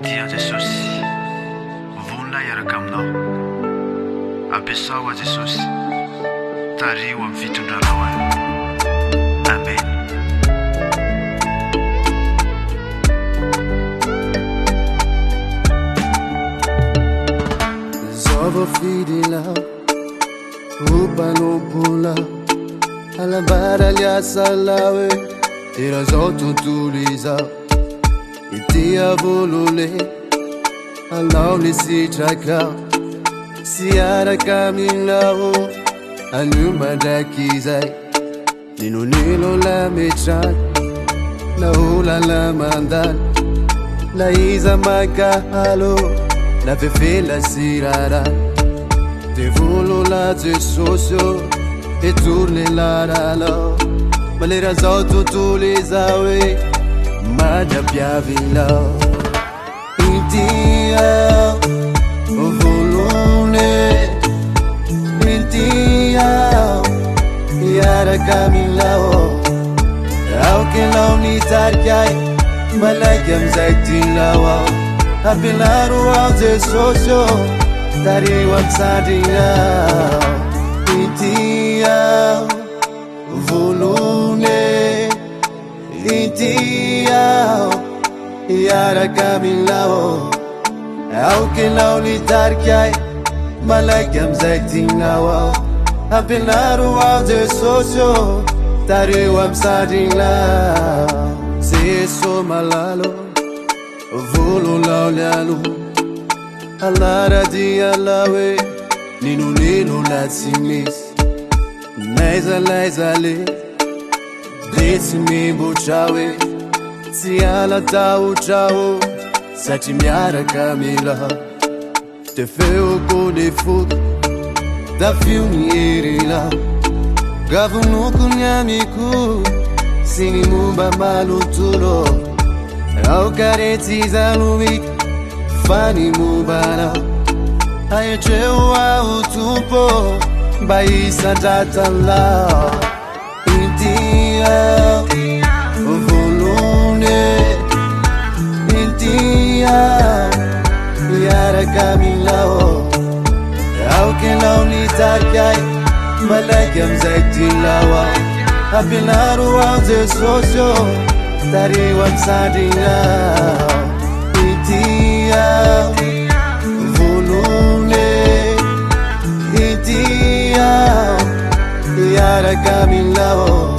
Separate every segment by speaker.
Speaker 1: Dia Jesosy vonona iaraka aminao ampiasao a Jesosy tario amin'ny fitondranao any. Amen.
Speaker 2: Zova fidilao upanompunao alambara aliasalao era zao tontolo izao itia volole alao ny sitrakao sy araka aminao anio mandraky izay ninonilo la metrany na olala mandany na iza makahalo na fefela sirarany de volola Jesosy e tourne laralao malera zao tontolo izao madapiavinao intia volone intia iaraka aminao aukenao ni tarkai malaki amzay tinao apelaro ao Jesosy tariwa msandinao intia volone intia iaraka aminao aukenao ni tarkai malaki amzay tinao apelaro ao Jesosy tariwa msandinao Zeso malalo volo laulialo alara dia lawe ninunino la simis naiza laiza le desi mimbo chawe siala tau chao sati miaraka mila te feo ko de foot da fiuni erila gavunuku nyamiku sini mumba malutulo au careti zaluvik fani mubana ayechua utupo baisa tatala intia volune intia yaraka milao aukenao ni tarkai malaki amzaitinlawa apelaru ao Jesosy tariwa msandinao intia volune intia yaraka milao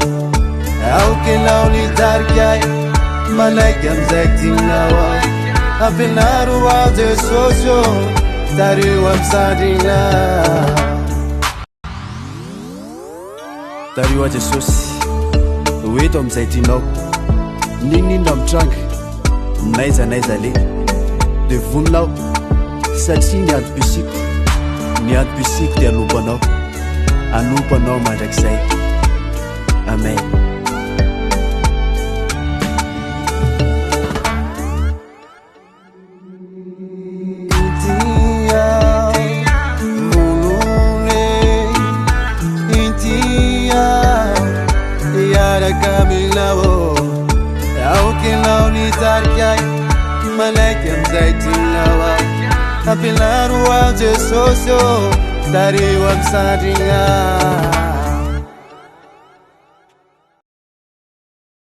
Speaker 2: aukenao ni tarkai malaki amzaitinao apelaru ao Jesosy tariwa msandinao tariwa Jesosy oeto amzay tinao ninindra mitranga naiza le de voninao satria ny antom-pisiko de anompanao mandrakizay. Amen. Malaki amzaitinlawa apelaru ao Jesosy tariwa msandinga